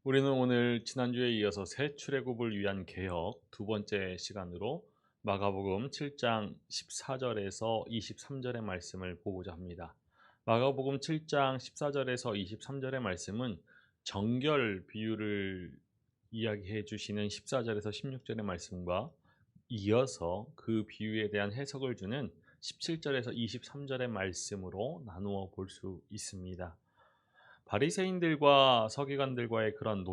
우리는 오늘 지난주에 이어서 새 출애굽을 위한 개혁 두 번째 시간으로 마가복음 7장 14절에서 23절의 말씀을 보고자 합니다. 마가복음 7장 14절에서 23절의 말씀은 정결 비유를 이야기해 주시는 14절에서 16절의 말씀과 이어서 그 비유에 대한 해석을 주는 17절에서 23절의 말씀으로 나누어 볼 수 있습니다. 바리새인들과 서기관들과의 그런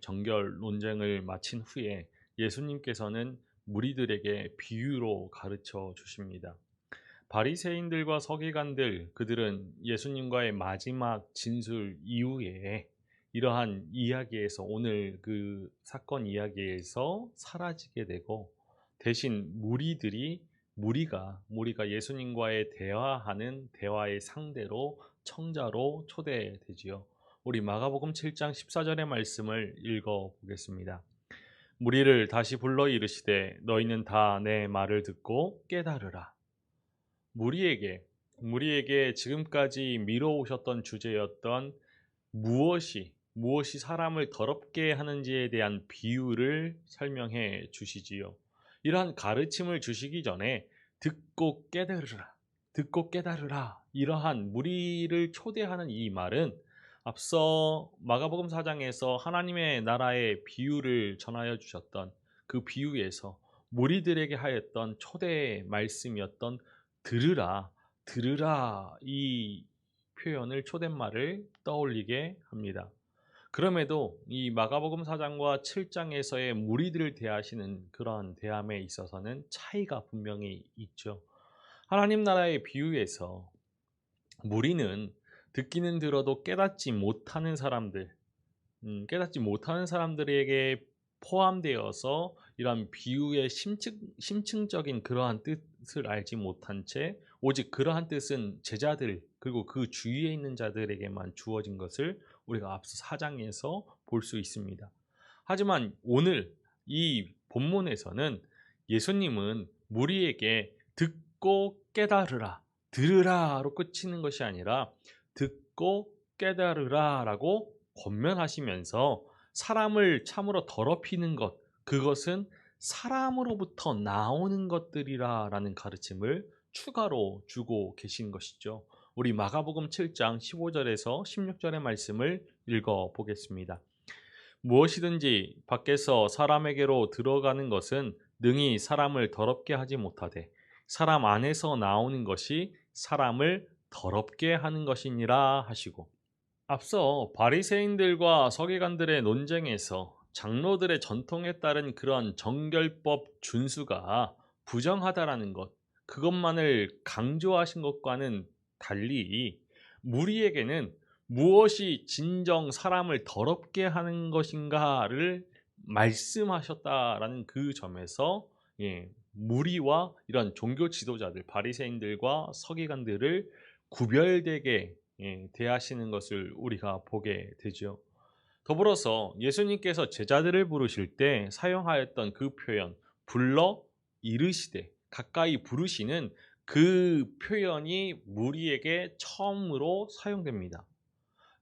정결 논쟁을 마친 후에 예수님께서는 무리들에게 비유로 가르쳐 주십니다. 바리새인들과 서기관들, 그들은 예수님과의 마지막 진술 이후에 이러한 이야기에서, 오늘 그 사건 이야기에서 사라지게 되고, 대신 무리가 예수님과의 대화하는 대화의 상대로, 청자로 초대되지요. 우리 마가복음 7장 14절의 말씀을 읽어 보겠습니다. 무리를 다시 불러 이르시되 너희는 다 내 말을 듣고 깨달으라. 무리에게 지금까지 미뤄오셨던 주제였던 무엇이 사람을 더럽게 하는지에 대한 비유를 설명해 주시지요. 이러한 가르침을 주시기 전에 듣고 깨달으라, 이러한 무리를 초대하는 이 말은 앞서 마가복음 4장에서 하나님의 나라의 비유를 전하여 주셨던 그 비유에서 무리들에게 하였던 초대 말씀이었던 들으라, 이 표현을, 초대말을 떠올리게 합니다. 그럼에도 이 마가복음 4장과 7장에서의 무리들을 대하시는 그런 대함에 있어서는 차이가 분명히 있죠. 하나님 나라의 비유에서 무리는 듣기는 들어도 깨닫지 못하는 사람들에게 포함되어서 이런 비유의 심층적인 그러한 뜻을 알지 못한 채 오직 그러한 뜻은 제자들 그리고 그 주위에 있는 자들에게만 주어진 것을 우리가 앞서 4장에서 볼 수 있습니다. 하지만 오늘 이 본문에서는 예수님은 무리에게 듣고 깨달으라, 들으라로 끝이는 것이 아니라 듣고 깨달으라라고 권면하시면서 사람을 참으로 더럽히는 것, 그것은 사람으로부터 나오는 것들이라라는 가르침을 추가로 주고 계신 것이죠. 우리 마가복음 7장 15절에서 16절의 말씀을 읽어 보겠습니다. 무엇이든지 밖에서 사람에게로 들어가는 것은 능히 사람을 더럽게 하지 못하되 사람 안에서 나오는 것이 사람을 더럽게 하는 것이니라 하시고, 앞서 바리새인들과 서기관들의 논쟁에서 장로들의 전통에 따른 그런 정결법 준수가 부정하다라는 것, 그것만을 강조하신 것과는 달리 무리에게는 무엇이 진정 사람을 더럽게 하는 것인가를 말씀하셨다라는 그 점에서 무리와 이런 종교 지도자들, 바리새인들과 서기관들을 구별되게 대하시는 것을 우리가 보게 되죠. 더불어서 예수님께서 제자들을 부르실 때 사용하였던 그 표현, 불러 이르시되, 가까이 부르시는 그 표현이 무리에게 처음으로 사용됩니다.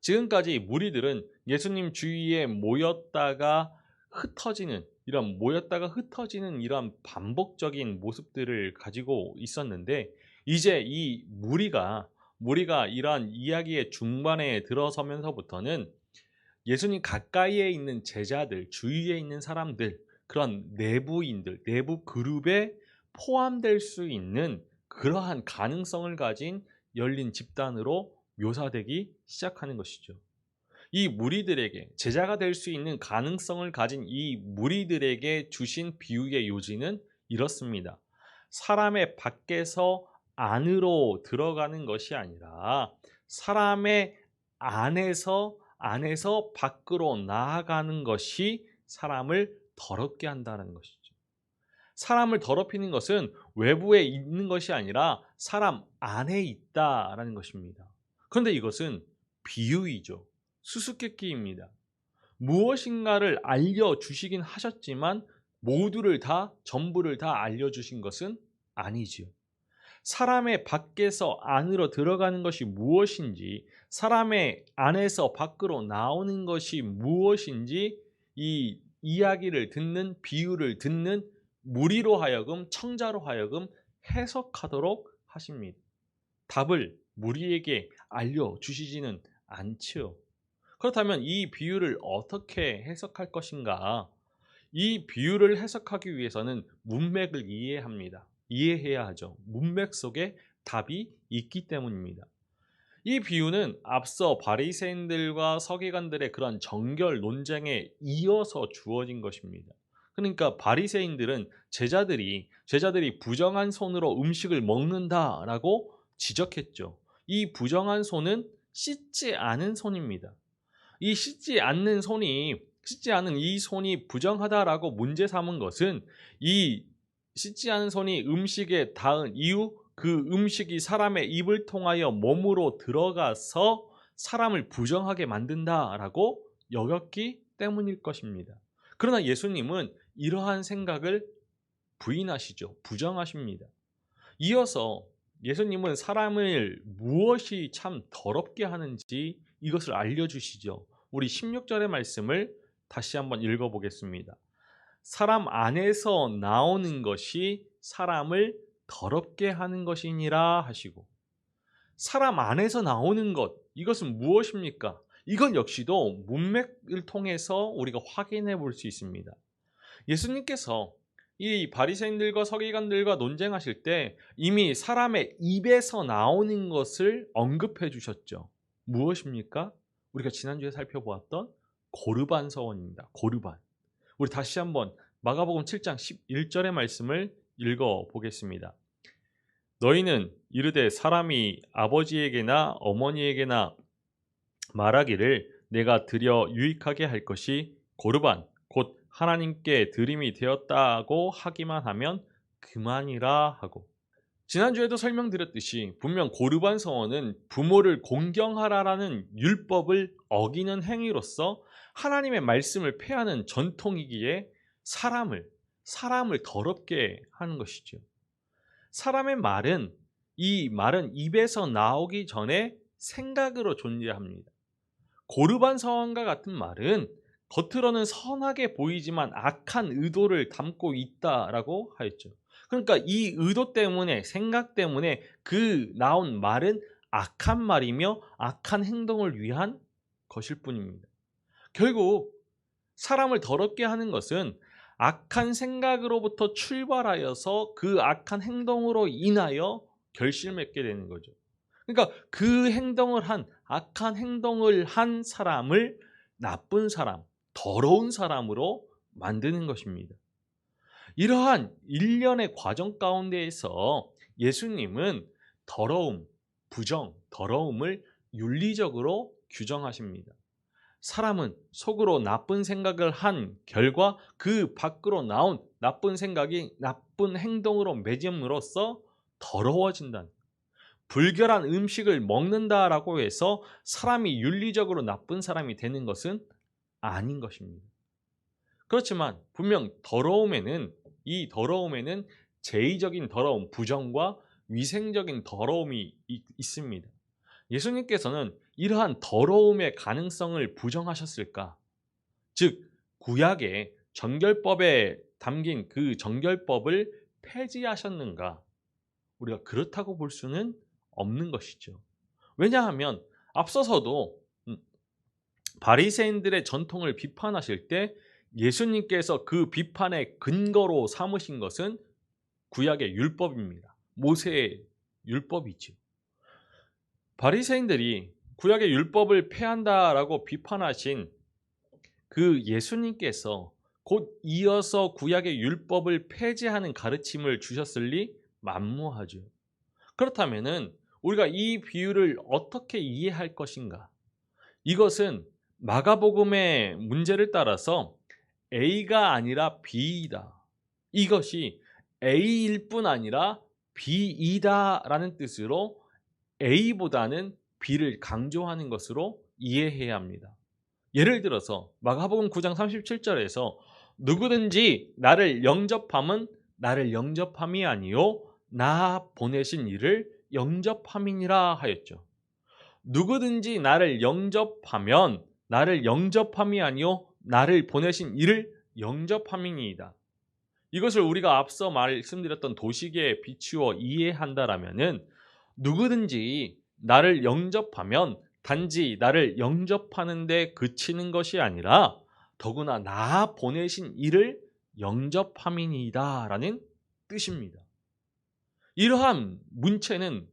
지금까지 무리들은 예수님 주위에 모였다가 흩어지는 이런 반복적인 모습들을 가지고 있었는데, 이제 이 무리가 이러한 이야기의 중반에 들어서면서부터는 예수님 가까이에 있는 제자들, 주위에 있는 사람들, 그런 내부 그룹에 포함될 수 있는 그러한 가능성을 가진 열린 집단으로 묘사되기 시작하는 것이죠. 이 무리들에게, 제자가 될 수 있는 가능성을 가진 이 무리들에게 주신 비유의 요지는 이렇습니다. 사람의 밖에서 안으로 들어가는 것이 아니라 사람의 안에서 밖으로 나아가는 것이 사람을 더럽게 한다는 것이죠. 사람을 더럽히는 것은 외부에 있는 것이 아니라 사람 안에 있다라는 것입니다. 그런데 이것은 비유이죠. 수수께끼입니다. 무엇인가를 알려주시긴 하셨지만 전부를 다 알려주신 것은 아니지요. 사람의 밖에서 안으로 들어가는 것이 무엇인지, 사람의 안에서 밖으로 나오는 것이 무엇인지 이 이야기를 듣는, 비유를 듣는 무리로 하여금, 청자로 하여금 해석하도록 하십니다. 답을 무리에게 알려주시지는 않지요. 그렇다면 이 비유를 어떻게 해석할 것인가? 이 비유를 해석하기 위해서는 문맥을 이해해야 하죠. 문맥 속에 답이 있기 때문입니다. 이 비유는 앞서 바리새인들과 서기관들의 그런 정결 논쟁에 이어서 주어진 것입니다. 그러니까 바리새인들은 제자들이 부정한 손으로 음식을 먹는다라고 지적했죠. 이 부정한 손은 씻지 않은 손입니다. 이 씻지 않은 이 손이 부정하다라고 문제 삼은 것은 이 씻지 않은 손이 음식에 닿은 이후 그 음식이 사람의 입을 통하여 몸으로 들어가서 사람을 부정하게 만든다라고 여겼기 때문일 것입니다. 그러나 예수님은 이러한 생각을 부인하시죠. 부정하십니다. 이어서 예수님은 사람을 무엇이 참 더럽게 하는지 이것을 알려주시죠. 우리 16절의 말씀을 다시 한번 읽어보겠습니다. 사람 안에서 나오는 것이 사람을 더럽게 하는 것이니라 하시고, 사람 안에서 나오는 것, 이것은 무엇입니까? 이것 역시도 문맥을 통해서 우리가 확인해 볼 수 있습니다. 예수님께서 이 바리새인들과 서기관들과 논쟁하실 때 이미 사람의 입에서 나오는 것을 언급해 주셨죠. 무엇입니까? 우리가 지난주에 살펴보았던 고르반 서원입니다. 고르반. 우리 다시 한번 마가복음 7장 11절의 말씀을 읽어 보겠습니다. 너희는 이르되 사람이 아버지에게나 어머니에게나 말하기를 내가 드려 유익하게 할 것이 고르반 곧 하나님께 드림이 되었다고 하기만 하면 그만이라 하고, 지난주에도 설명드렸듯이 분명 고르반 서원은 부모를 공경하라라는 율법을 어기는 행위로서 하나님의 말씀을 폐하는 전통이기에 사람을 더럽게 하는 것이죠. 사람의 말은, 이 말은 입에서 나오기 전에 생각으로 존재합니다. 고르반 서원과 같은 말은 겉으로는 선하게 보이지만 악한 의도를 담고 있다라고 하였죠. 그러니까 이 의도 때문에, 생각 때문에 그 나온 말은 악한 말이며 악한 행동을 위한 것일 뿐입니다. 결국 사람을 더럽게 하는 것은 악한 생각으로부터 출발하여서 그 악한 행동으로 인하여 결실맺게 되는 거죠. 그러니까 그 악한 행동을 한 사람을 나쁜 사람, 더러운 사람으로 만드는 것입니다. 이러한 일련의 과정 가운데에서 예수님은 더러움을 윤리적으로 규정하십니다. 사람은 속으로 나쁜 생각을 한 결과 그 밖으로 나온 나쁜 생각이 나쁜 행동으로 맺음으로써 더러워진다는, 불결한 음식을 먹는다라고 해서 사람이 윤리적으로 나쁜 사람이 되는 것은 아닌 것입니다. 그렇지만 분명 이 더러움에는 제의적인 더러움, 부정과 위생적인 더러움이 있습니다. 예수님께서는 이러한 더러움의 가능성을 부정하셨을까? 즉, 구약의 정결법에 담긴 그 정결법을 폐지하셨는가? 우리가 그렇다고 볼 수는 없는 것이죠. 왜냐하면 앞서서도 바리새인들의 전통을 비판하실 때 예수님께서 그 비판의 근거로 삼으신 것은 구약의 율법입니다. 모세의 율법이죠. 바리새인들이 구약의 율법을 폐한다라고 비판하신 그 예수님께서 곧 이어서 구약의 율법을 폐지하는 가르침을 주셨을리 만무하죠. 그렇다면은 우리가 이 비유를 어떻게 이해할 것인가? 이것은 마가복음의 문제를 따라서 A가 아니라 B이다. 이것이 A일 뿐 아니라 B이다라는 뜻으로 A보다는 B를 강조하는 것으로 이해해야 합니다. 예를 들어서 마가복음 9장 37절에서 누구든지 나를 영접함은 나를 영접함이 아니요 나 보내신 이를 영접함이니라 하였죠. 누구든지 나를 영접하면 나를 영접함이 아니요 나를 보내신 이를 영접함이니이다. 이것을 우리가 앞서 말씀드렸던 도식에 비추어 이해한다라면은 누구든지 나를 영접하면 단지 나를 영접하는 데 그치는 것이 아니라 더구나 나 보내신 이를 영접함이니이다라는 뜻입니다. 이러한 문체는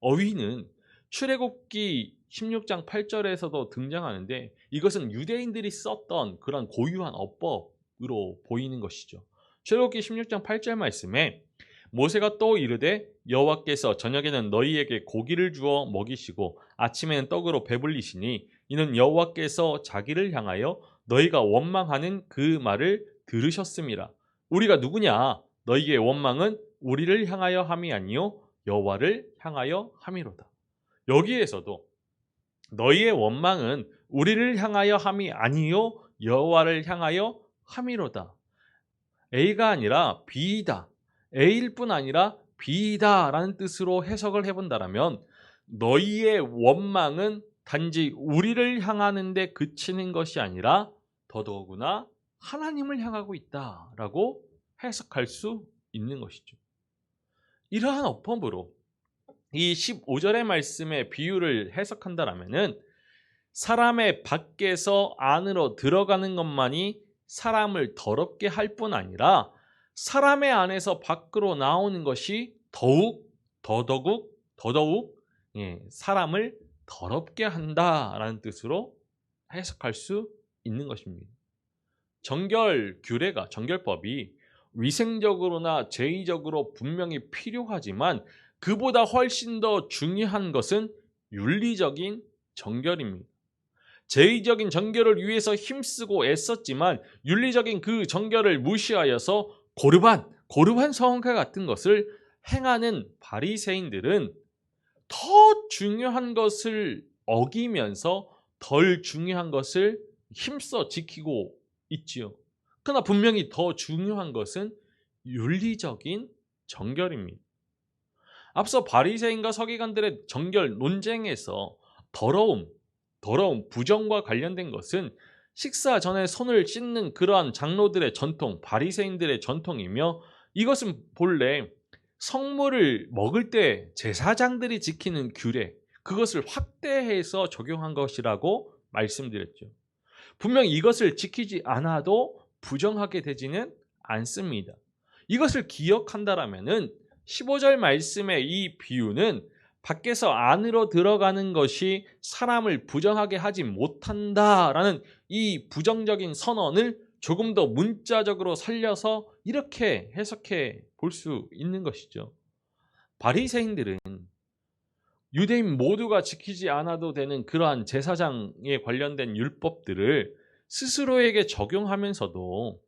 어휘는 출애굽기 16장 8절에서도 등장하는데 이것은 유대인들이 썼던 그런 고유한 어법으로 보이는 것이죠. 출애굽기 16장 8절 말씀에 모세가 또 이르되 여호와께서 저녁에는 너희에게 고기를 주어 먹이시고 아침에는 떡으로 배불리시니 이는 여호와께서 자기를 향하여 너희가 원망하는 그 말을 들으셨음이라. 우리가 누구냐? 너희의 원망은 우리를 향하여 함이 아니요 여호와를 향하여 함이로다. 여기에서도 너희의 원망은 우리를 향하여 함이 아니요 여호와를 향하여 함이로다. A가 아니라 B이다. A일 뿐 아니라 B이다 라는 뜻으로 해석을 해본다면 너희의 원망은 단지 우리를 향하는 데 그치는 것이 아니라 더더구나 하나님을 향하고 있다라고 해석할 수 있는 것이죠. 이러한 어법으로 이 15절의 말씀의 비유를 해석한다라면은 사람의 밖에서 안으로 들어가는 것만이 사람을 더럽게 할 뿐 아니라 사람의 안에서 밖으로 나오는 것이 더더욱 사람을 더럽게 한다라는 뜻으로 해석할 수 있는 것입니다. 정결법이 위생적으로나 제의적으로 분명히 필요하지만 그보다 훨씬 더 중요한 것은 윤리적인 정결입니다. 제의적인 정결을 위해서 힘쓰고 애썼지만 윤리적인 그 정결을 무시하여서 고르반 성과 같은 것을 행하는 바리새인들은 더 중요한 것을 어기면서 덜 중요한 것을 힘써 지키고 있지요. 그러나 분명히 더 중요한 것은 윤리적인 정결입니다. 앞서 바리새인과 서기관들의 정결 논쟁에서 더러움, 부정과 관련된 것은 식사 전에 손을 씻는 그러한 장로들의 전통, 바리새인들의 전통이며 이것은 본래 성물을 먹을 때 제사장들이 지키는 규례, 그것을 확대해서 적용한 것이라고 말씀드렸죠. 분명히 이것을 지키지 않아도 부정하게 되지는 않습니다. 이것을 기억한다라면은 15절 말씀의 이 비유는 밖에서 안으로 들어가는 것이 사람을 부정하게 하지 못한다라는 이 부정적인 선언을 조금 더 문자적으로 살려서 이렇게 해석해 볼 수 있는 것이죠. 바리새인들은 유대인 모두가 지키지 않아도 되는 그러한 제사장에 관련된 율법들을 스스로에게 적용하면서도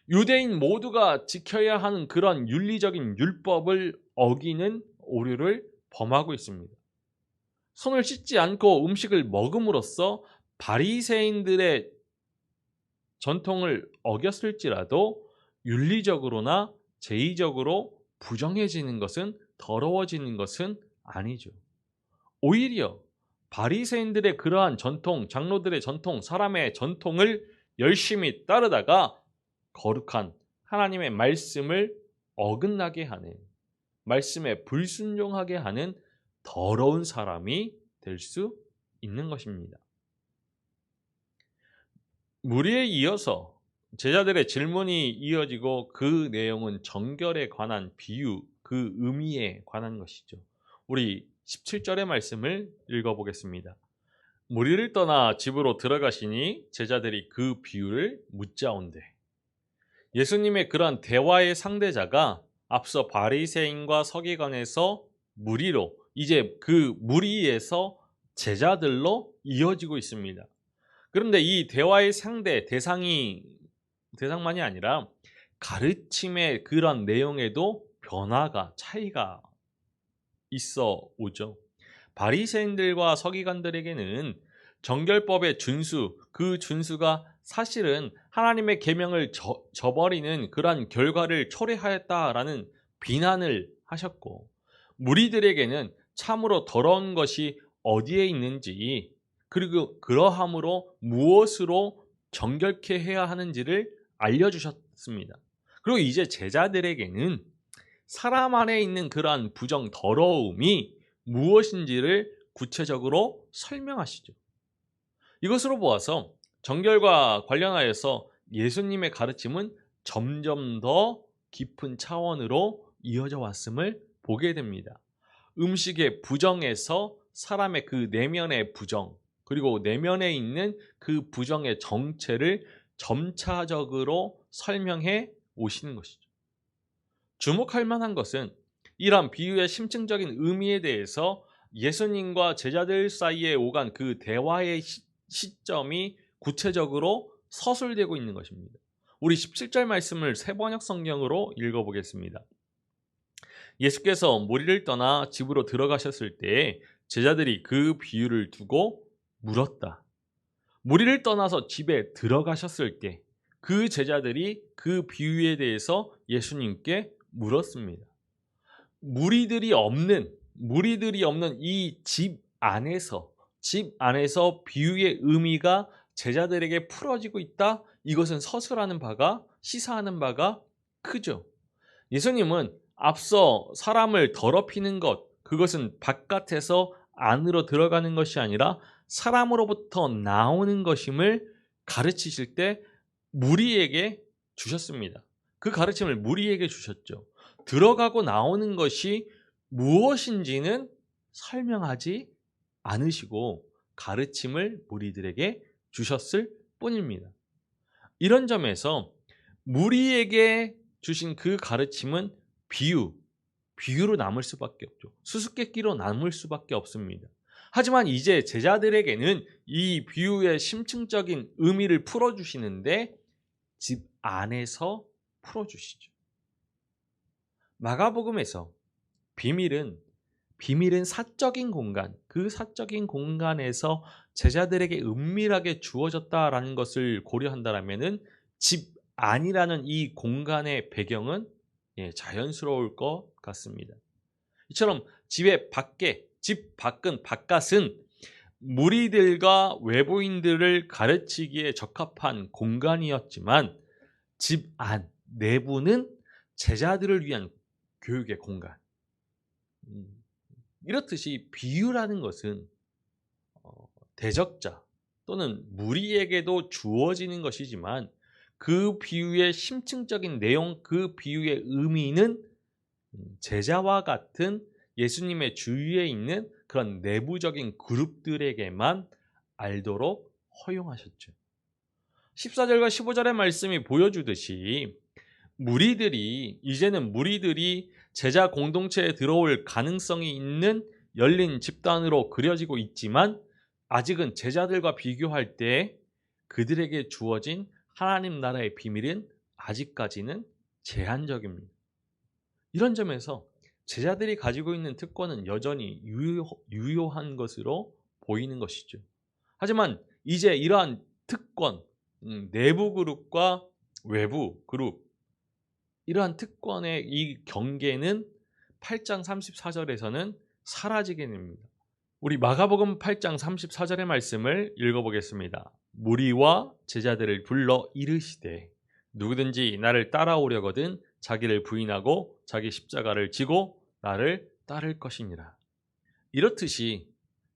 유대인 모두가 지켜야 하는 그런 윤리적인 율법을 어기는 오류를 범하고 있습니다. 손을 씻지 않고 음식을 먹음으로써 바리새인들의 전통을 어겼을지라도 윤리적으로나 제의적으로 부정해지는 것은 더러워지는 것은 아니죠. 오히려 바리새인들의 그러한 전통, 장로들의 전통, 사람의 전통을 열심히 따르다가 거룩한 하나님의 말씀을 어긋나게 하는, 말씀에 불순종하게 하는 더러운 사람이 될 수 있는 것입니다. 무리에 이어서 제자들의 질문이 이어지고 그 내용은 정결에 관한 비유, 그 의미에 관한 것이죠. 우리 17절의 말씀을 읽어보겠습니다. 무리를 떠나 집으로 들어가시니 제자들이 그 비유를 묻자온대. 예수님의 그러한 대화의 상대자가 앞서 바리새인과 서기관에서 무리로, 이제 그 무리에서 제자들로 이어지고 있습니다. 그런데 이 대화의 대상만이 아니라 가르침의 그런 내용에도 차이가 있어 오죠. 바리새인들과 서기관들에게는 정결법의 준수, 그 준수가 사실은 하나님의 계명을 저버리는 그러한 결과를 초래하였다라는 비난을 하셨고, 무리들에게는 참으로 더러운 것이 어디에 있는지, 그리고 그러함으로 무엇으로 정결케 해야 하는지를 알려주셨습니다. 그리고 이제 제자들에게는 사람 안에 있는 그러한 부정 더러움이 무엇인지를 구체적으로 설명하시죠. 이것으로 보아서 정결과 관련하여서 예수님의 가르침은 점점 더 깊은 차원으로 이어져 왔음을 보게 됩니다. 음식의 부정에서 사람의 그 내면의 부정, 그리고 내면에 있는 그 부정의 정체를 점차적으로 설명해 오시는 것이죠. 주목할 만한 것은 이러한 비유의 심층적인 의미에 대해서 예수님과 제자들 사이에 오간 그 대화의 시점이 구체적으로 서술되고 있는 것입니다. 우리 17절 말씀을 새번역 성경으로 읽어보겠습니다. 예수께서 무리를 떠나 집으로 들어가셨을 때 제자들이 그 비유를 두고 물었다. 무리를 떠나서 집에 들어가셨을 때 그 제자들이 그 비유에 대해서 예수님께 물었습니다. 무리들이 없는 이 집 안에서 비유의 의미가 제자들에게 풀어지고 있다. 이것은 서술하는 바가, 시사하는 바가 크죠. 예수님은 앞서 사람을 더럽히는 것, 그것은 바깥에서 안으로 들어가는 것이 아니라 사람으로부터 나오는 것임을 가르치실 때 무리에게 주셨습니다. 그 가르침을 무리에게 주셨죠. 들어가고 나오는 것이 무엇인지는 설명하지 않으시고 가르침을 무리들에게 주셨을 뿐입니다. 이런 점에서 무리에게 주신 그 가르침은 비유로 남을 수밖에 없죠. 수수께끼로 남을 수밖에 없습니다. 하지만 이제 제자들에게는 이 비유의 심층적인 의미를 풀어주시는데 집 안에서 풀어주시죠. 마가복음에서 비밀은 사적인 공간, 그 사적인 공간에서 제자들에게 은밀하게 주어졌다라는 것을 고려한다면은 집 안이라는 이 공간의 배경은 자연스러울 것 같습니다. 이처럼 집 바깥은 무리들과 외부인들을 가르치기에 적합한 공간이었지만 집 안, 내부는 제자들을 위한 교육의 공간. 이렇듯이 비유라는 것은 대적자 또는 무리에게도 주어지는 것이지만 그 비유의 심층적인 내용, 그 비유의 의미는 제자와 같은 예수님의 주위에 있는 그런 내부적인 그룹들에게만 알도록 허용하셨죠. 14절과 15절의 말씀이 보여주듯이 이제는 무리들이 제자 공동체에 들어올 가능성이 있는 열린 집단으로 그려지고 있지만 아직은 제자들과 비교할 때 그들에게 주어진 하나님 나라의 비밀은 아직까지는 제한적입니다. 이런 점에서 제자들이 가지고 있는 특권은 여전히 유효한 것으로 보이는 것이죠. 하지만 이제 이러한 특권, 내부 그룹과 외부 그룹, 이러한 특권의 이 경계는 8장 34절에서는 사라지게 됩니다. 우리 마가복음 8장 34절의 말씀을 읽어보겠습니다. 무리와 제자들을 불러 이르시되 누구든지 나를 따라오려거든 자기를 부인하고 자기 십자가를 지고 나를 따를 것이니라. 이렇듯이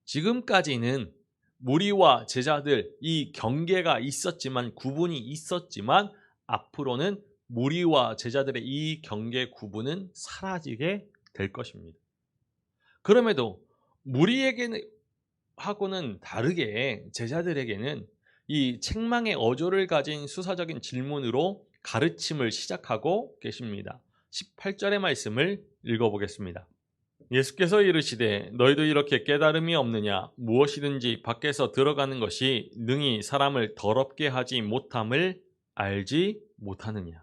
지금까지는 무리와 제자들 이 경계가 있었지만, 구분이 있었지만 앞으로는 무리와 제자들의 이 경계 구분은 사라지게 될 것입니다. 그럼에도 무리에게는 하고는 다르게 제자들에게는 이 책망의 어조를 가진 수사적인 질문으로 가르침을 시작하고 계십니다. 18절의 말씀을 읽어보겠습니다. 예수께서 이르시되 너희도 이렇게 깨달음이 없느냐? 무엇이든지 밖에서 들어가는 것이 능히 사람을 더럽게 하지 못함을 알지 못하느냐?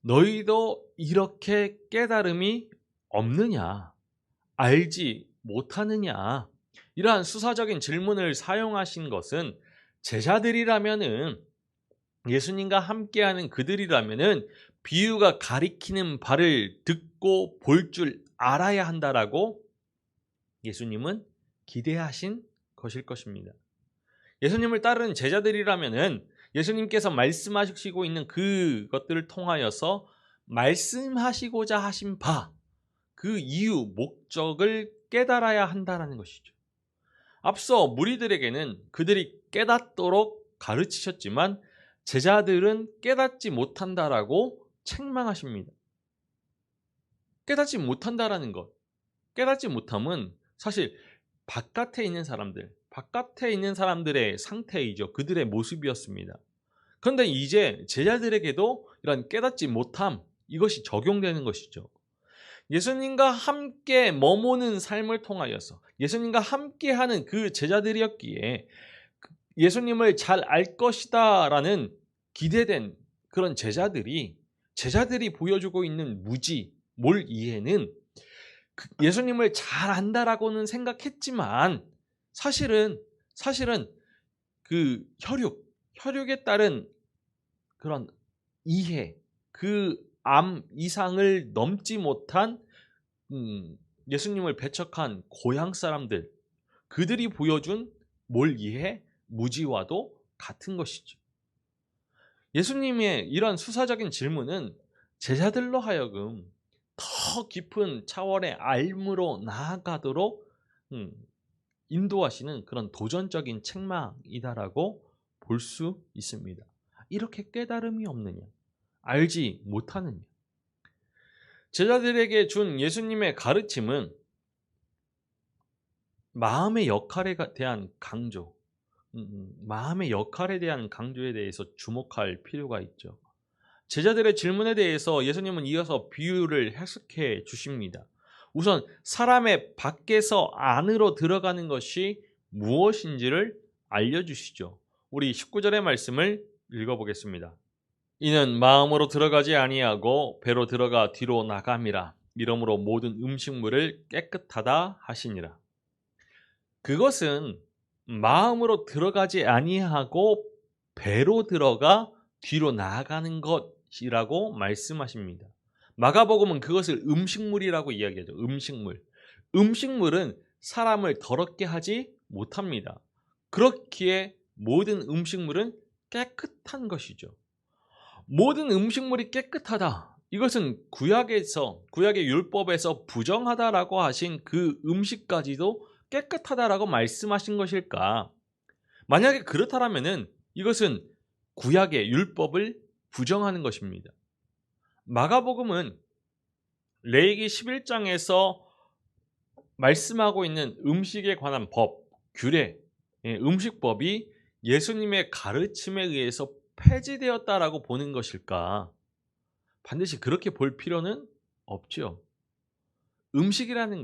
너희도 이렇게 깨달음이 없느냐? 알지 못하느냐? 이러한 수사적인 질문을 사용하신 것은 제자들이라면은 예수님과 함께하는 그들이라면은 비유가 가리키는 바를 듣고 볼 줄 알아야 한다라고 예수님은 기대하신 것일 것입니다. 예수님을 따르는 제자들이라면은 예수님께서 말씀하시고 있는 그것들을 통하여서 말씀하시고자 하신 바, 그 이유, 목적을 깨달아야 한다는 것이죠. 앞서 무리들에게는 그들이 깨닫도록 가르치셨지만 제자들은 깨닫지 못한다라고 책망하십니다. 깨닫지 못한다라는 것, 깨닫지 못함은 사실 바깥에 있는 사람들의 상태이죠. 그들의 모습이었습니다. 그런데 이제 제자들에게도 이런 깨닫지 못함, 이것이 적용되는 것이죠. 예수님과 함께 머무는 삶을 통하여서 예수님과 함께하는 그 제자들이었기에 예수님을 잘 알 것이다 라는 기대된 그런 제자들이 보여주고 있는 몰 이해는 예수님을 잘 안다라고는 생각했지만 사실은 그 혈육에 따른 그런 이해, 그 암 이상을 넘지 못한 예수님을 배척한 고향 사람들, 그들이 보여준 몰 이해, 무지와도 같은 것이죠. 예수님의 이런 수사적인 질문은 제자들로 하여금 더 깊은 차원의 알므로 나아가도록 인도하시는 그런 도전적인 책망이다라고 볼 수 있습니다. 이렇게 깨달음이 없느냐? 알지 못하느냐? 제자들에게 준 예수님의 가르침은 마음의 역할에 대한 강조, 마음의 역할에 대한 강조에 대해서 주목할 필요가 있죠. 제자들의 질문에 대해서 예수님은 이어서 비유를 해석해 주십니다. 우선 사람의 밖에서 안으로 들어가는 것이 무엇인지를 알려주시죠. 우리 19절의 말씀을 읽어보겠습니다. 이는 마음으로 들어가지 아니하고 배로 들어가 뒤로 나감이라. 이러므로 모든 음식물을 깨끗하다 하시니라. 그것은 마음으로 들어가지 아니하고 배로 들어가 뒤로 나아가는 것이라고 말씀하십니다. 마가복음은 그것을 음식물이라고 이야기하죠. 음식물은 사람을 더럽게 하지 못합니다. 그렇기에 모든 음식물은 깨끗한 것이죠. 모든 음식물이 깨끗하다. 이것은 구약의 율법에서 부정하다라고 하신 그 음식까지도 깨끗하다라고 말씀하신 것일까? 만약에 그렇다면은 이것은 구약의 율법을 부정하는 것입니다. 마가복음은 레위기 11장에서 말씀하고 있는 음식에 관한 법, 규례, 음식법이 예수님의 가르침에 의해서 폐지되었다라고 보는 것일까? 반드시 그렇게 볼 필요는 없죠. 음식이라는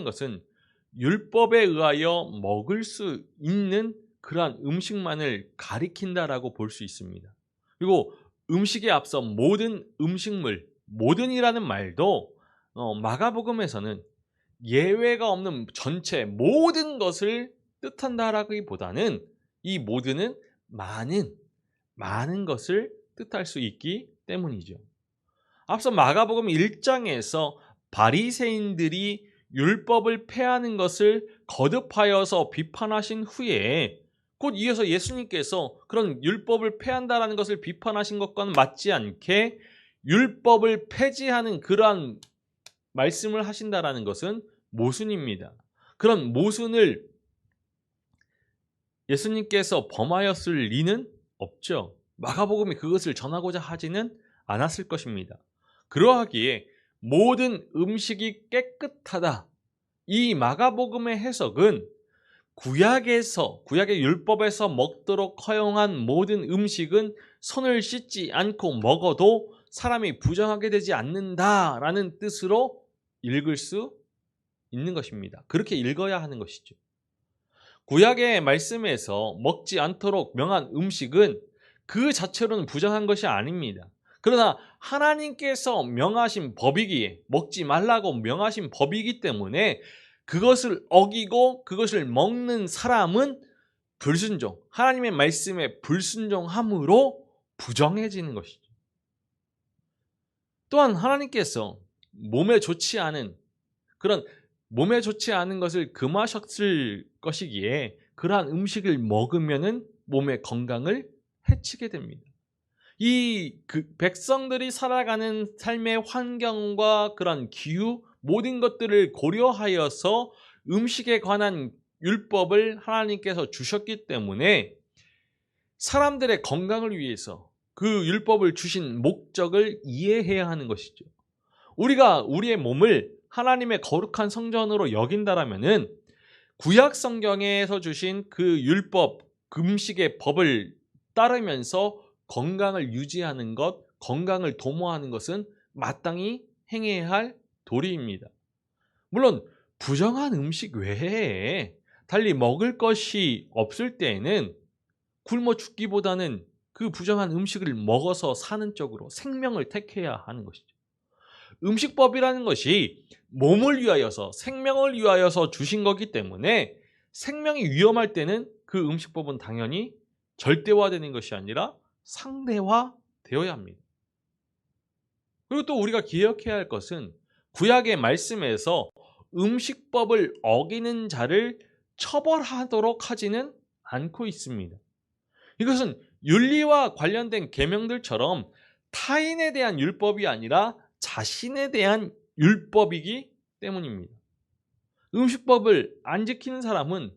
것은 율법에 의하여 먹을 수 있는 그러한 음식만을 가리킨다라고 볼 수 있습니다. 그리고 음식에 앞서 모든 음식물, 모든이라는 말도 마가복음에서는 예외가 없는 전체 모든 것을 뜻한다라기보다는 이 모든은 많은 것을 뜻할 수 있기 때문이죠. 앞서 마가복음 1장에서 바리새인들이 율법을 폐하는 것을 거듭하여서 비판하신 후에 곧 이어서 예수님께서 그런 율법을 폐한다라는 것을 비판하신 것과는 맞지 않게 율법을 폐지하는 그러한 말씀을 하신다라는 것은 모순입니다. 그런 모순을 예수님께서 범하였을 리는 없죠. 마가복음이 그것을 전하고자 하지는 않았을 것입니다. 그러하기에 모든 음식이 깨끗하다. 이 마가복음의 해석은 구약의 율법에서 먹도록 허용한 모든 음식은 손을 씻지 않고 먹어도 사람이 부정하게 되지 않는다라는 뜻으로 읽을 수 있는 것입니다. 그렇게 읽어야 하는 것이죠. 구약의 말씀에서 먹지 않도록 명한 음식은 그 자체로는 부정한 것이 아닙니다. 그러나 하나님께서 명하신 법이기에 먹지 말라고 명하신 법이기 때문에 그것을 어기고 그것을 먹는 사람은 불순종, 하나님의 말씀에 불순종함으로 부정해지는 것이죠. 또한 하나님께서 몸에 좋지 않은 것을 금하셨을 것이기에 그러한 음식을 먹으면은 몸의 건강을 해치게 됩니다. 백성들이 살아가는 삶의 환경과 그런 기후 모든 것들을 고려하여서 음식에 관한 율법을 하나님께서 주셨기 때문에 사람들의 건강을 위해서 그 율법을 주신 목적을 이해해야 하는 것이죠. 우리가 우리의 몸을 하나님의 거룩한 성전으로 여긴다라면은 구약 성경에서 주신 그 율법, 음식의 법을 따르면서 건강을 유지하는 것, 건강을 도모하는 것은 마땅히 행해야 할 도리입니다. 물론 부정한 음식 외에 달리 먹을 것이 없을 때에는 굶어 죽기보다는 그 부정한 음식을 먹어서 사는 쪽으로 생명을 택해야 하는 것이죠. 음식법이라는 것이 몸을 위하여서 생명을 위하여서 주신 거기 때문에 생명이 위험할 때는 그 음식법은 당연히 절대화되는 것이 아니라 상대화되어야 합니다. 그리고 또 우리가 기억해야 할 것은 구약의 말씀에서 음식법을 어기는 자를 처벌하도록 하지는 않고 있습니다. 이것은 윤리와 관련된 계명들처럼 타인에 대한 율법이 아니라 자신에 대한 율법이기 때문입니다. 음식법을 안 지키는 사람은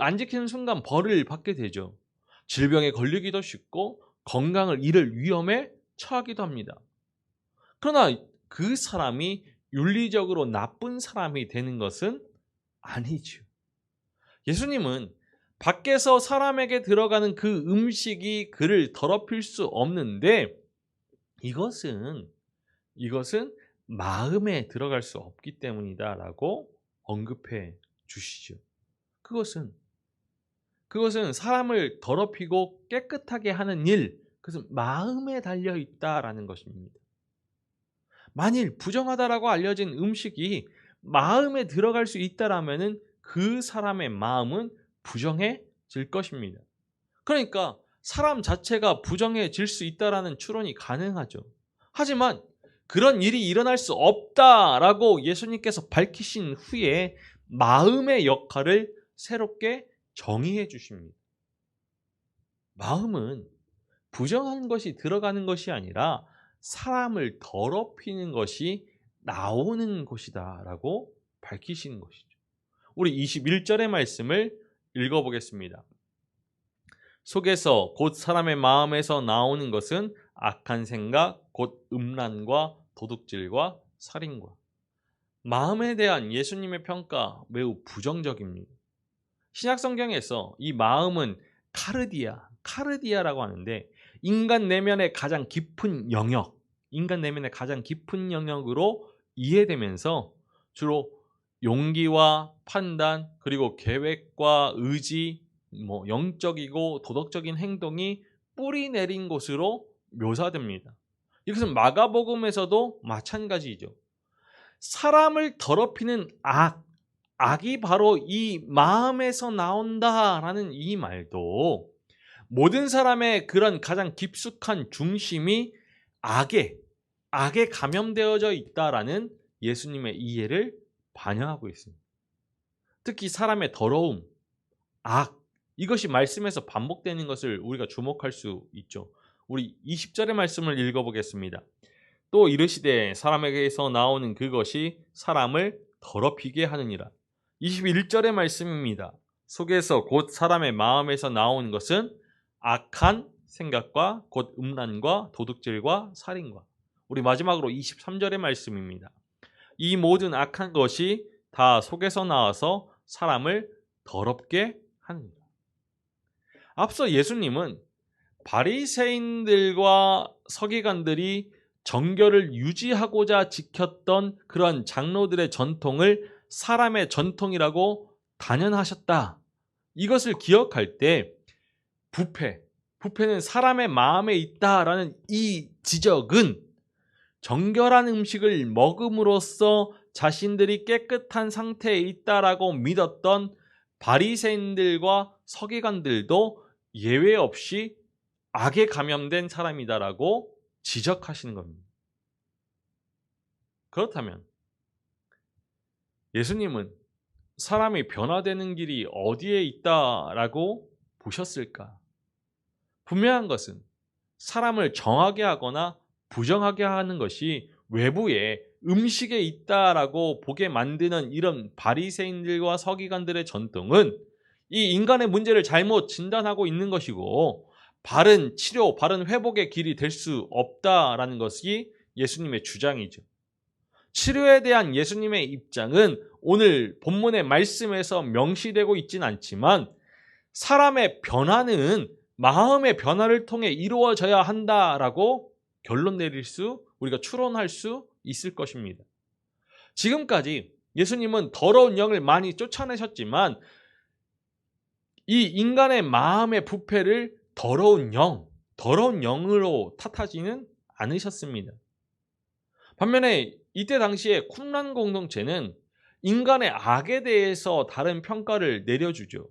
안 지키는 순간 벌을 받게 되죠. 질병에 걸리기도 쉽고 건강을 잃을 위험에 처하기도 합니다. 그러나 그 사람이 윤리적으로 나쁜 사람이 되는 것은 아니죠. 예수님은 밖에서 사람에게 들어가는 그 음식이 그를 더럽힐 수 없는데 이것은 마음에 들어갈 수 없기 때문이다라고 언급해 주시죠. 그것은 사람을 더럽히고 깨끗하게 하는 일, 그것은 마음에 달려 있다라는 것입니다. 만일 부정하다라고 알려진 음식이 마음에 들어갈 수 있다라면은 그 사람의 마음은 부정해질 것입니다. 그러니까 사람 자체가 부정해질 수 있다라는 추론이 가능하죠. 하지만 그런 일이 일어날 수 없다라고 예수님께서 밝히신 후에 마음의 역할을 새롭게 정의해 주십니다. 마음은 부정한 것이 들어가는 것이 아니라 사람을 더럽히는 것이 나오는 것이다 라고 밝히시는 것이죠. 우리 21절의 말씀을 읽어보겠습니다. 속에서 곧 사람의 마음에서 나오는 것은 악한 생각, 곧 음란과 도둑질과 살인과. 마음에 대한 예수님의 평가 매우 부정적입니다. 신약성경에서 이 마음은 카르디아라고 하는데 인간 내면의 가장 깊은 영역으로 이해되면서 주로 용기와 판단 그리고 계획과 의지, 영적이고 도덕적인 행동이 뿌리 내린 곳으로 묘사됩니다. 이것은 마가복음에서도 마찬가지죠. 사람을 더럽히는 악이 바로 이 마음에서 나온다라는 이 말도 모든 사람의 그런 가장 깊숙한 중심이 악에 감염되어져 있다라는 예수님의 이해를 반영하고 있습니다. 특히 사람의 더러움, 이것이 말씀에서 반복되는 것을 우리가 주목할 수 있죠. 우리 20절의 말씀을 읽어보겠습니다. 또 이르시되 사람에게서 나오는 그것이 사람을 더럽히게 하느니라. 21절의 말씀입니다. 속에서 곧 사람의 마음에서 나오는 것은 악한 생각과 곧 음란과 도둑질과 살인과. 우리 마지막으로 23절의 말씀입니다. 이 모든 악한 것이 다 속에서 나와서 사람을 더럽게 하느니라. 앞서 예수님은 바리새인들과 서기관들이 정결을 유지하고자 지켰던 그런 장로들의 전통을 사람의 전통이라고 단언하셨다. 이것을 기억할 때 부패는 사람의 마음에 있다라는 이 지적은 정결한 음식을 먹음으로써 자신들이 깨끗한 상태에 있다라고 믿었던 바리새인들과 서기관들도 예외 없이 악에 감염된 사람이다라고 지적하시는 겁니다. 그렇다면 예수님은 사람이 변화되는 길이 어디에 있다라고 보셨을까? 분명한 것은 사람을 정하게 하거나 부정하게 하는 것이 외부에 음식에 있다라고 보게 만드는 이런 바리새인들과 서기관들의 전통은 이 인간의 문제를 잘못 진단하고 있는 것이고 바른 치료, 바른 회복의 길이 될 수 없다라는 것이 예수님의 주장이죠. 치료에 대한 예수님의 입장은 오늘 본문의 말씀에서 명시되고 있진 않지만 사람의 변화는 마음의 변화를 통해 이루어져야 한다라고 결론 내릴 수, 우리가 추론할 수 있을 것입니다. 지금까지 예수님은 더러운 영을 많이 쫓아내셨지만 이 인간의 마음의 부패를 더러운 영으로 탓하지는 않으셨습니다. 반면에 이때 당시에 쿰란 공동체는 인간의 악에 대해서 다른 평가를 내려주죠.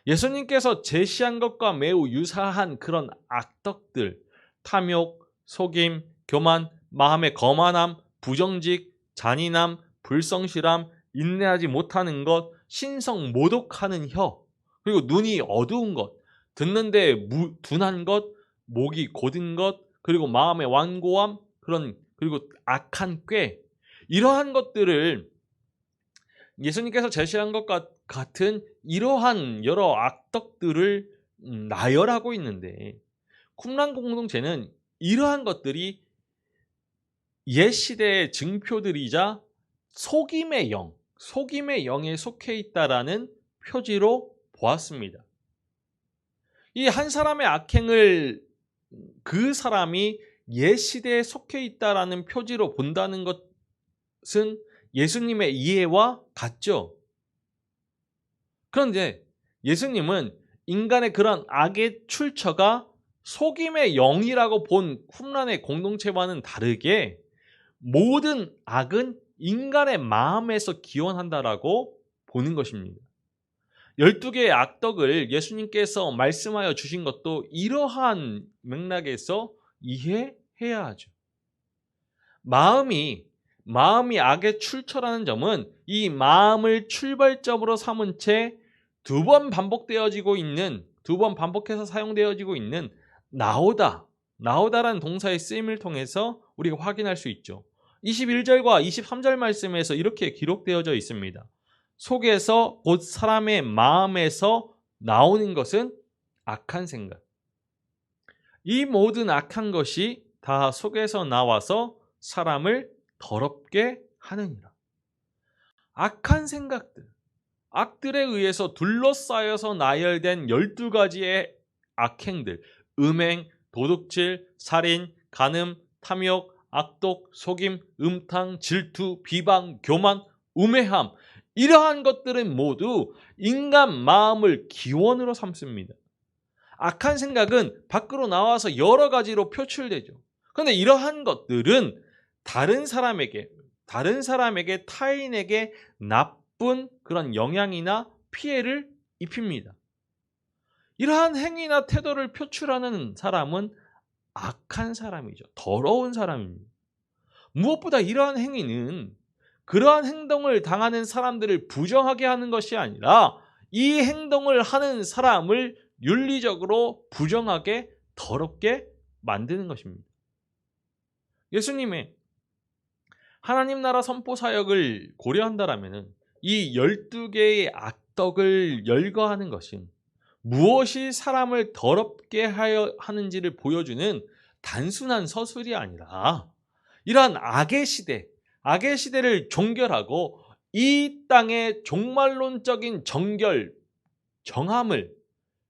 예수님께서 제시한 것과 매우 유사한 그런 악덕들, 탐욕, 속임, 교만, 마음의 거만함, 부정직, 잔인함, 불성실함, 인내하지 못하는 것, 신성 모독하는 혀, 그리고 눈이 어두운 것, 듣는데 둔한 것, 목이 곧은 것, 그리고 마음의 완고함, 그리고 악한 꾀, 이러한 것들을 예수님께서 제시한 것 같은 이러한 여러 악덕들을 나열하고 있는데 쿰란 공동체는 이러한 것들이 옛 시대의 증표들이자 속임의 영에 속해 있다라는 표지로 보았습니다. 이 한 사람의 악행을 그 사람이 옛 시대에 속해 있다라는 표지로 본다는 것은 예수님의 이해와 같죠. 그런데 예수님은 인간의 그런 악의 출처가 속임의 영이라고 본 쿰란의 공동체와는 다르게 모든 악은 인간의 마음에서 기원한다라고 보는 것입니다. 12개의 악덕을 예수님께서 말씀하여 주신 것도 이러한 맥락에서 이해해야 하죠. 마음이 악의 출처라는 점은 이 마음을 출발점으로 삼은 채 두 번 반복해서 사용되어지고 있는 나오다라는 동사의 쓰임을 통해서 우리가 확인할 수 있죠. 21절과 23절 말씀에서 이렇게 기록되어져 있습니다. 속에서 곧 사람의 마음에서 나오는 것은 악한 생각. 이 모든 악한 것이 다 속에서 나와서 사람을 더럽게 하느니라. 악한 생각들, 악들에 의해서 둘러싸여서 나열된 12가지의 악행들, 음행, 도둑질, 살인, 간음, 탐욕, 악독, 속임, 음탕, 질투, 비방, 교만, 우매함, 이러한 것들은 모두 인간 마음을 기원으로 삼습니다. 악한 생각은 밖으로 나와서 여러 가지로 표출되죠. 그런데 이러한 것들은 다른 사람에게, 타인에게 나쁜 그런 영향이나 피해를 입힙니다. 이러한 행위나 태도를 표출하는 사람은 악한 사람이죠. 더러운 사람입니다. 무엇보다 이러한 행위는 그러한 행동을 당하는 사람들을 부정하게 하는 것이 아니라 이 행동을 하는 사람을 윤리적으로 부정하게, 더럽게 만드는 것입니다. 예수님의 하나님 나라 선포 사역을 고려한다라면 이 12개의 악덕을 열거하는 것은 무엇이 사람을 더럽게 하는지를 보여주는 단순한 서술이 아니라 이러한 악의 시대를 종결하고 이 땅의 종말론적인 정함을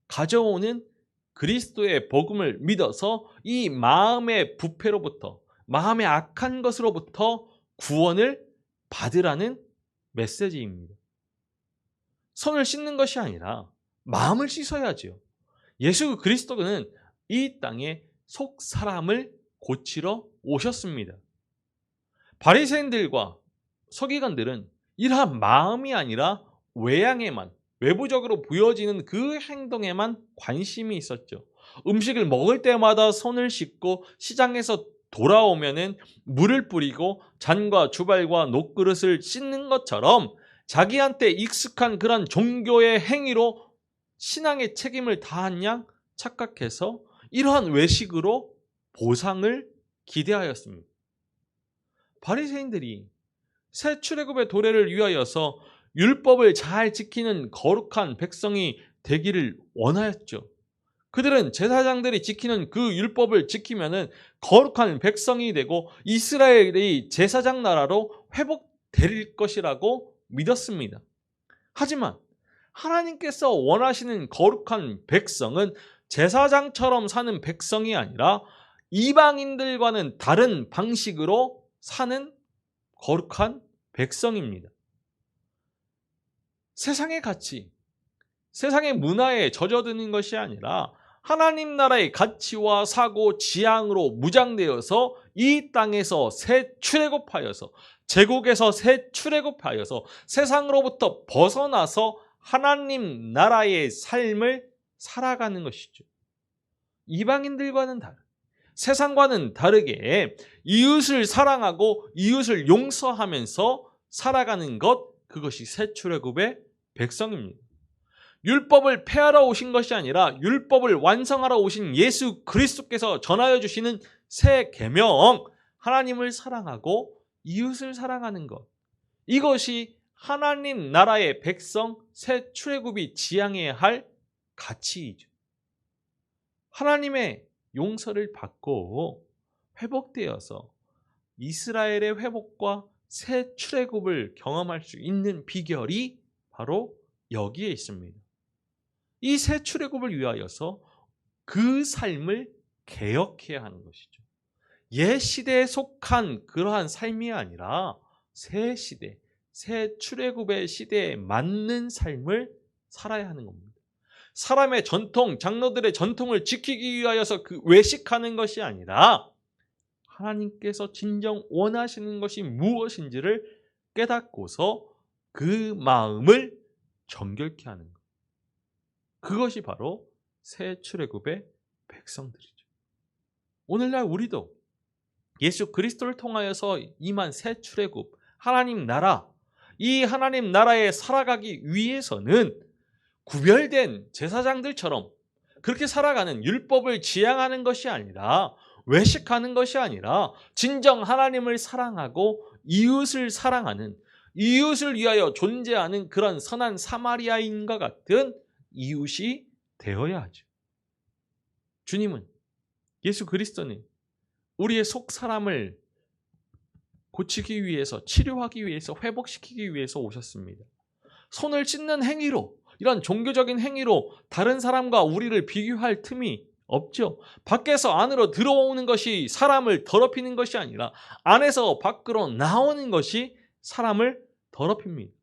가져오는 그리스도의 복음을 믿어서 이 마음의 부패로부터, 마음의 악한 것으로부터 구원을 받으라는 메시지입니다. 손을 씻는 것이 아니라 마음을 씻어야죠. 예수 그리스도는 이 땅에 속 사람을 고치러 오셨습니다. 바리새인들과 서기관들은 이러한 마음이 아니라 외양에만, 외부적으로 보여지는 그 행동에만 관심이 있었죠. 음식을 먹을 때마다 손을 씻고 시장에서 돌아오면은 물을 뿌리고 잔과 주발과 녹그릇을 씻는 것처럼 자기한테 익숙한 그런 종교의 행위로 신앙의 책임을 다한 양 착각해서 이러한 외식으로 보상을 기대하였습니다. 바리새인들이 새 출애굽의 도래를 위하여서 율법을 잘 지키는 거룩한 백성이 되기를 원하였죠. 그들은 제사장들이 지키는 그 율법을 지키면은 거룩한 백성이 되고 이스라엘의 제사장 나라로 회복될 것이라고 믿었습니다. 하지만 하나님께서 원하시는 거룩한 백성은 제사장처럼 사는 백성이 아니라 이방인들과는 다른 방식으로 사는 거룩한 백성입니다. 세상의 가치, 세상의 문화에 젖어드는 것이 아니라 하나님 나라의 가치와 사고, 지향으로 무장되어서 이 땅에서 새 출애굽하여서 제국에서 새 출애굽하여서 세상으로부터 벗어나서 하나님 나라의 삶을 살아가는 것이죠. 이방인들과는 다르게 세상과는 다르게 이웃을 사랑하고 이웃을 용서하면서 살아가는 것, 그것이 새 출애굽의 백성입니다. 율법을 폐하러 오신 것이 아니라 율법을 완성하러 오신 예수 그리스도께서 전하여 주시는 새 계명, 하나님을 사랑하고 이웃을 사랑하는 것, 이것이 하나님 나라의 백성 새 출애굽이 지향해야 할 가치이죠. 하나님의 용서를 받고 회복되어서 이스라엘의 회복과 새 출애굽을 경험할 수 있는 비결이 바로 여기에 있습니다. 이 새 출애굽을 위하여서 그 삶을 개혁해야 하는 것이죠. 옛 시대에 속한 그러한 삶이 아니라 새 시대, 새 출애굽의 시대에 맞는 삶을 살아야 하는 겁니다. 사람의 전통, 장로들의 전통을 지키기 위하여서 그 외식하는 것이 아니라 하나님께서 진정 원하시는 것이 무엇인지를 깨닫고서 그 마음을 정결케 하는 것. 그것이 바로 새 출애굽의 백성들이죠. 오늘날 우리도 예수 그리스도를 통하여서 임한 새 출애굽, 하나님 나라, 이 하나님 나라에 살아가기 위해서는 구별된 제사장들처럼 그렇게 살아가는 율법을 지향하는 것이 아니라 외식하는 것이 아니라 진정 하나님을 사랑하고 이웃을 사랑하는, 이웃을 위하여 존재하는 그런 선한 사마리아인과 같은 이웃이 되어야 하죠. 주님은, 예수 그리스도는 우리의 속 사람을 고치기 위해서, 치료하기 위해서, 회복시키기 위해서 오셨습니다. 손을 씻는 행위로, 이런 종교적인 행위로 다른 사람과 우리를 비교할 틈이 없죠. 밖에서 안으로 들어오는 것이 사람을 더럽히는 것이 아니라 안에서 밖으로 나오는 것이 사람을 더럽힙니다.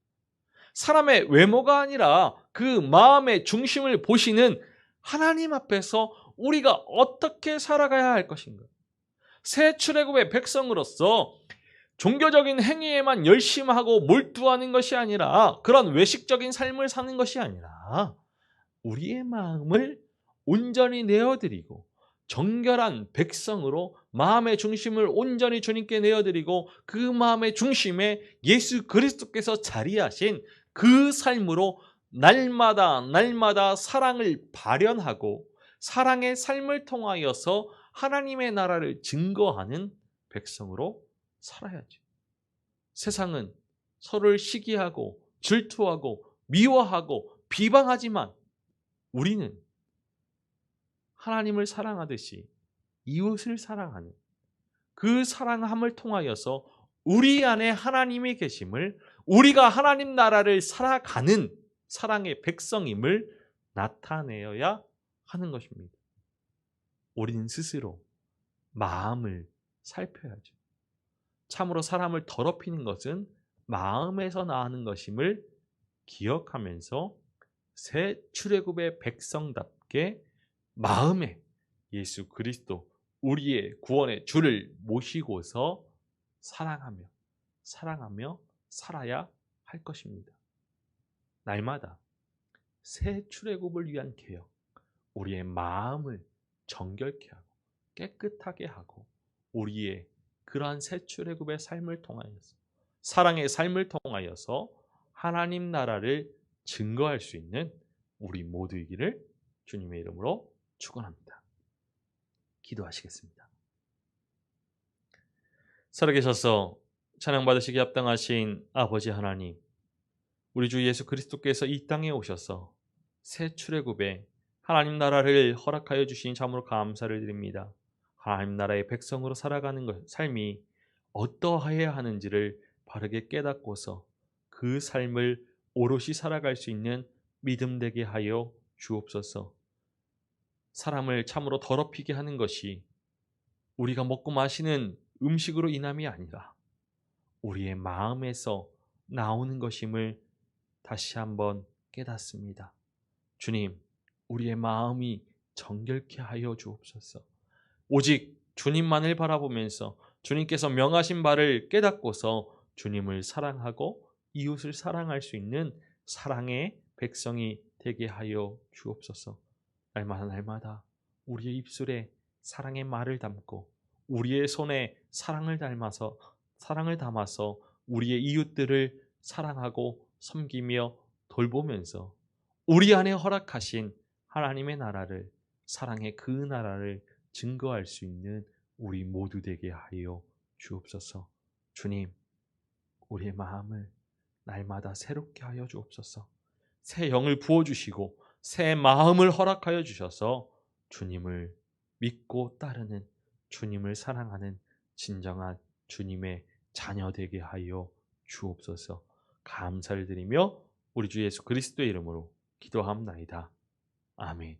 사람의 외모가 아니라 그 마음의 중심을 보시는 하나님 앞에서 우리가 어떻게 살아가야 할 것인가. 새 출애굽의 백성으로서 종교적인 행위에만 열심하고 몰두하는 것이 아니라 그런 외식적인 삶을 사는 것이 아니라 우리의 마음을 온전히 내어드리고 정결한 백성으로 마음의 중심을 온전히 주님께 내어드리고 그 마음의 중심에 예수 그리스도께서 자리하신 그 삶으로 날마다 사랑을 발현하고 사랑의 삶을 통하여서 하나님의 나라를 증거하는 백성으로 살아야죠. 세상은 서로를 시기하고 질투하고 미워하고 비방하지만 우리는 하나님을 사랑하듯이 이웃을 사랑하는 그 사랑함을 통하여서 우리 안에 하나님이 계심을, 우리가 하나님 나라를 살아가는 사랑의 백성임을 나타내어야 하는 것입니다. 우리는 스스로 마음을 살펴야죠. 참으로 사람을 더럽히는 것은 마음에서 나오는 것임을 기억하면서 새 출애굽의 백성답게 마음에 예수 그리스도 우리의 구원의 주를 모시고서 사랑하며 살아야 할 것입니다. 날마다 새 출애굽을 위한 개혁, 우리의 마음을 정결케 하고 깨끗하게 하고 우리의 그러한 새 출애굽의 삶을 통하여서 사랑의 삶을 통하여서 하나님 나라를 증거할 수 있는 우리 모두이기를 주님의 이름으로 축원합니다. 기도하시겠습니다. 살아계셔서 찬양받으시기 합당하신 아버지 하나님, 우리 주 예수 그리스도께서 이 땅에 오셔서 새 출애굽에 하나님 나라를 허락하여 주신 참으로 감사를 드립니다. 하나님 나라의 백성으로 살아가는 삶이 어떠해야 하는지를 바르게 깨닫고서 그 삶을 오롯이 살아갈 수 있는 믿음 되게 하여 주옵소서. 사람을 참으로 더럽히게 하는 것이 우리가 먹고 마시는 음식으로 인함이 아니라 우리의 마음에서 나오는 것임을 다시 한번 깨닫습니다. 주님, 우리의 마음이 정결케 하여 주옵소서. 오직 주님만을 바라보면서 주님께서 명하신 바를 깨닫고서 주님을 사랑하고 이웃을 사랑할 수 있는 사랑의 백성이 되게 하여 주옵소서. 날마다 날마다 우리의 입술에 사랑의 말을 담고 우리의 손에 사랑을 담아서 우리의 이웃들을 사랑하고 섬기며 돌보면서 우리 안에 허락하신 하나님의 나라를, 사랑의 그 나라를 증거할 수 있는 우리 모두 되게 하여 주옵소서. 주님, 우리의 마음을 날마다 새롭게 하여 주옵소서. 새 영을 부어주시고 새 마음을 허락하여 주셔서 주님을 믿고 따르는, 주님을 사랑하는 진정한 주님의 자녀 되게 하여 주옵소서. 감사를 드리며 우리 주 예수 그리스도의 이름으로 기도합나이다. 아멘.